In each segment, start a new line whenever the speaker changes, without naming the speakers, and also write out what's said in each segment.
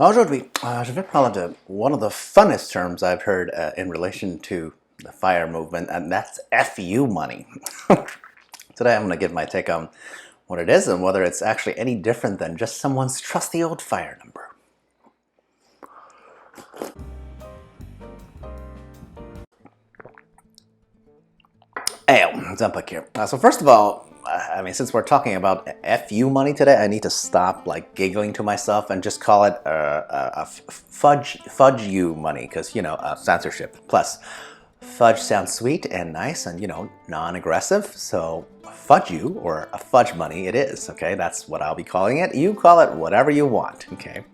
Aujourd'hui, je vais parler de one of the funnest terms I've heard in relation to the FIRE movement, and that's FU money. Today I'm going to give my take on what it is and whether it's actually any different than just someone's trusty old FIRE number. Hey, XenPuck here. So first of all, since we're talking about FU money today, I need to stop giggling to myself and just call it fudge you money, because censorship. Plus, fudge sounds sweet and nice and non-aggressive, so fudge you or a fudge money it is. Okay, that's what I'll be calling it. You call it whatever you want. Okay.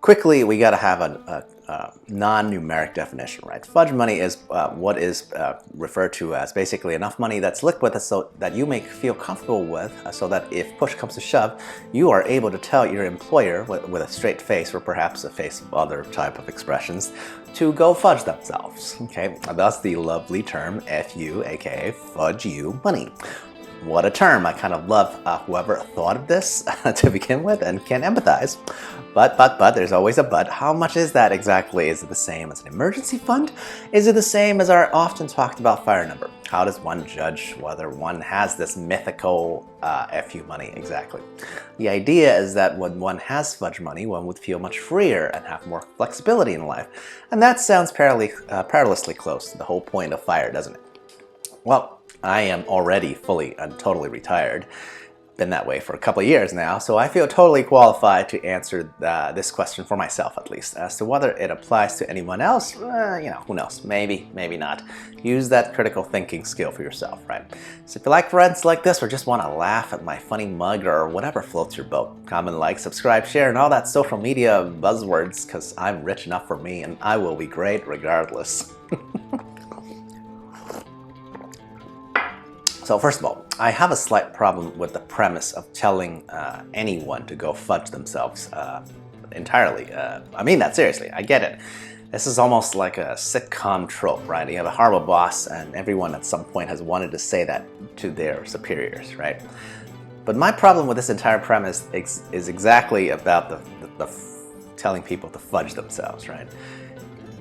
Quickly, we got to have a non-numeric definition, right? Fudge money is what is referred to as basically enough money that's liquid so that you make feel comfortable with, so that if push comes to shove, you are able to tell your employer with a straight face, or perhaps a face of other type of expressions, to go fudge themselves. Okay, that's the lovely term FU, aka fudge you money. What a term! I kind of love whoever thought of this to begin with and can empathize. But, there's always a but. How much is that exactly? Is it the same as an emergency fund? Is it the same as our often talked about FIRE number? How does one judge whether one has this mythical FU money exactly? The idea is that when one has fudge money, one would feel much freer and have more flexibility in life. And that sounds perilously close to the whole point of FIRE, doesn't it? Well, I am already fully and totally retired. Been that way for a couple of years now, so I feel totally qualified to answer this question for myself, at least. As to whether it applies to anyone else, who knows? Maybe, maybe not. Use that critical thinking skill for yourself, right? So if you like friends like this or just want to laugh at my funny mug or whatever floats your boat, comment, like, subscribe, share, and all that social media buzzwords, because I'm rich enough for me and I will be great regardless. So first of all, I have a slight problem with the premise of telling anyone to go fudge themselves entirely. I mean that seriously, I get it. This is almost like a sitcom trope, right? You have a horrible boss and everyone at some point has wanted to say that to their superiors, right? But my problem with this entire premise is exactly about the telling people to fudge themselves, right?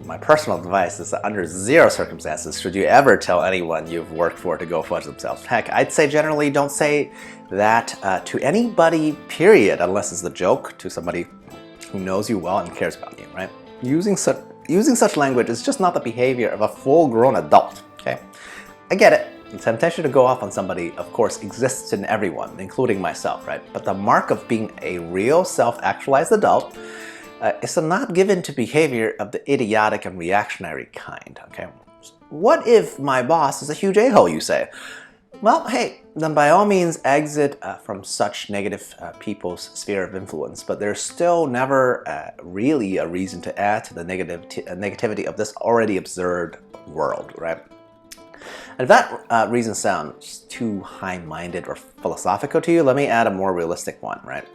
My personal advice is that under zero circumstances should you ever tell anyone you've worked for to go fudge themselves. Heck, I'd say generally don't say that to anybody, period, unless it's a joke to somebody who knows you well and cares about you, right? Using such language is just not the behavior of a full-grown adult, okay? I get it. The temptation to go off on somebody, of course, exists in everyone, including myself, right? But the mark of being a real self-actualized adult is not given to behavior of the idiotic and reactionary kind, okay? What if my boss is a huge a-hole, you say? Well, hey, then by all means exit from such negative people's sphere of influence, but there's still never really a reason to add to the negativity of this already absurd world, right? And if that reason sounds too high-minded or philosophical to you, let me add a more realistic one, right?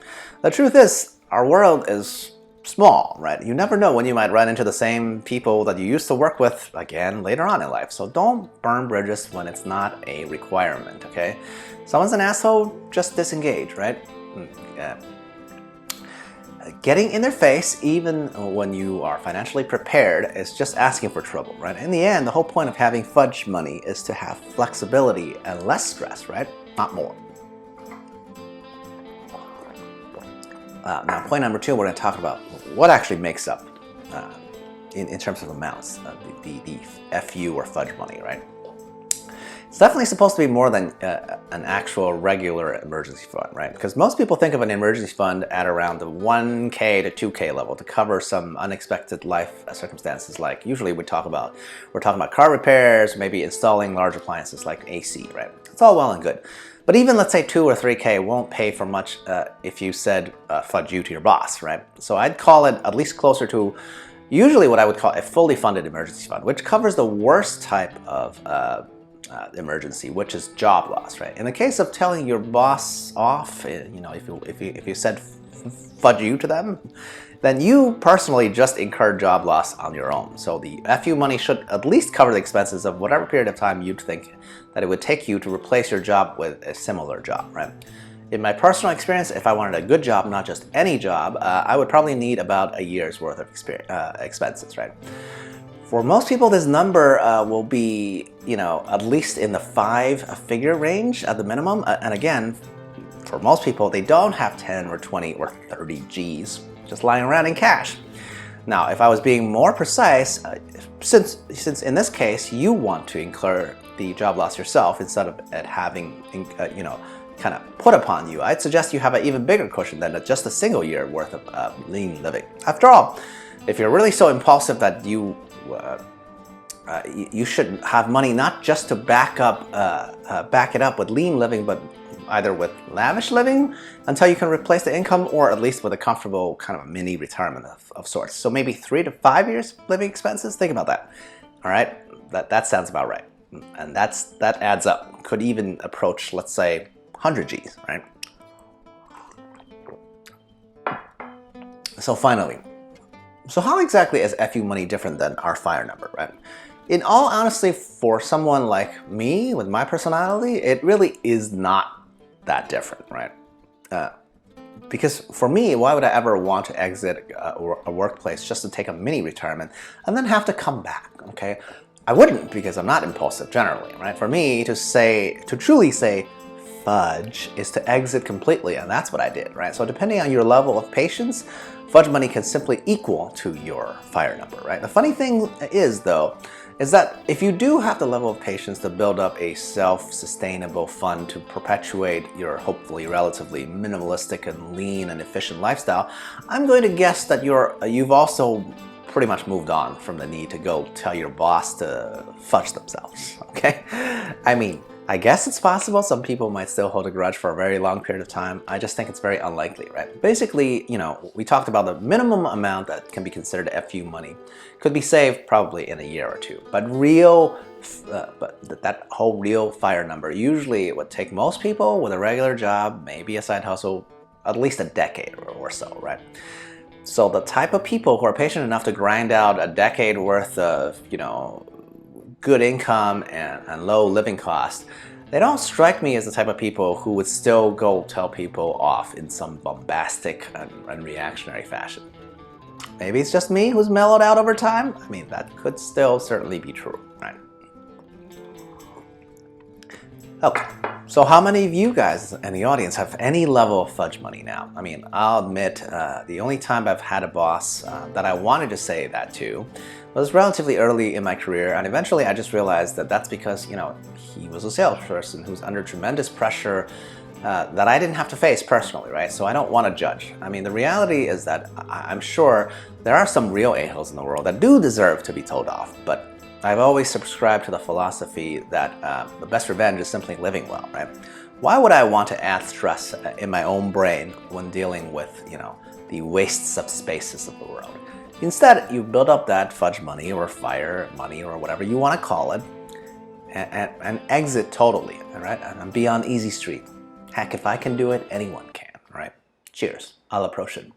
The truth is, our world is small, right? You never know when you might run into the same people that you used to work with again later on in life. So don't burn bridges when it's not a requirement, okay? Someone's an asshole, just disengage, right? Getting in their face, even when you are financially prepared, is just asking for trouble, right? In the end, the whole point of having fudge money is to have flexibility and less stress, right? Not more. Now, point number two, we're going to talk about what actually makes up, in terms of amounts, the FU or fudge money, right? It's definitely supposed to be more than an actual regular emergency fund, right? Because most people think of an emergency fund at around the 1K to 2K level to cover some unexpected life circumstances. Like usually we're talking about car repairs, maybe installing large appliances like AC, right? It's all well and good. But even let's say 2 or 3K won't pay for much if you said fudge you to your boss, right? So I'd call it at least closer to usually what I would call a fully funded emergency fund, which covers the worst type of emergency, which is job loss, right? In the case of telling your boss off, if you said fudge you to them, then you personally just incurred job loss on your own. So the FU money should at least cover the expenses of whatever period of time you'd think that it would take you to replace your job with a similar job, right? In my personal experience, if I wanted a good job, not just any job, I would probably need about a year's worth of expenses, right? For most people, this number will be, at least in the 5-figure range at the minimum. And again, for most people, they don't have 10 or 20 or 30 G's just lying around in cash. Now, if I was being more precise, since in this case you want to incur the job loss yourself instead of it having, kind of put upon you, I'd suggest you have an even bigger cushion than just a single year worth of lean living. After all, if you're really so impulsive that you should have money not just to back it up with lean living, but either with lavish living until you can replace the income, or at least with a comfortable kind of a mini retirement of sorts. So maybe 3 to 5 years living expenses. Think about that. All right, that sounds about right, and that adds up. Could even approach, let's say, 100 G's, right? So finally, how exactly is FU money different than our FIRE number, right? In all honesty, for someone like me with my personality, it really is not that different, right? Because for me, why would I ever want to exit a workplace just to take a mini retirement and then have to come back, okay? I wouldn't, because I'm not impulsive generally, right? For me, to truly say fudge is to exit completely, and that's what I did, right? So depending on your level of patience, fudge money can simply equal to your FIRE number, right? The funny thing is, though, is that if you do have the level of patience to build up a self-sustainable fund to perpetuate your hopefully relatively minimalistic and lean and efficient lifestyle, I'm going to guess that you've also pretty much moved on from the need to go tell your boss to fudge themselves, okay? I mean, I guess it's possible some people might still hold a grudge for a very long period of time. I just think it's very unlikely, right? Basically, we talked about the minimum amount that can be considered FU money could be saved probably in a year or two. But that whole real FIRE number, usually it would take most people with a regular job, maybe a side hustle, at least a decade or so, right? So the type of people who are patient enough to grind out a decade worth of, good income and low living costs, they don't strike me as the type of people who would still go tell people off in some bombastic and reactionary fashion. Maybe it's just me who's mellowed out over time. I mean, that could still certainly be true, right? Okay, so how many of you guys in the audience have any level of fudge money now? I mean, I'll admit the only time I've had a boss that I wanted to say that to was relatively early in my career, and eventually I just realized that that's because, he was a salesperson who's under tremendous pressure that I didn't have to face personally, right? So I don't want to judge. I mean, the reality is that I'm sure there are some real a-holes in the world that do deserve to be told off, but I've always subscribed to the philosophy that the best revenge is simply living well, right? Why would I want to add stress in my own brain when dealing with, the waste subspaces of the world? Instead, you build up that fudge money or FIRE money or whatever you want to call it and exit totally, all right? And be on easy street. Heck, if I can do it, anyone can, right? Cheers. À la prochaine.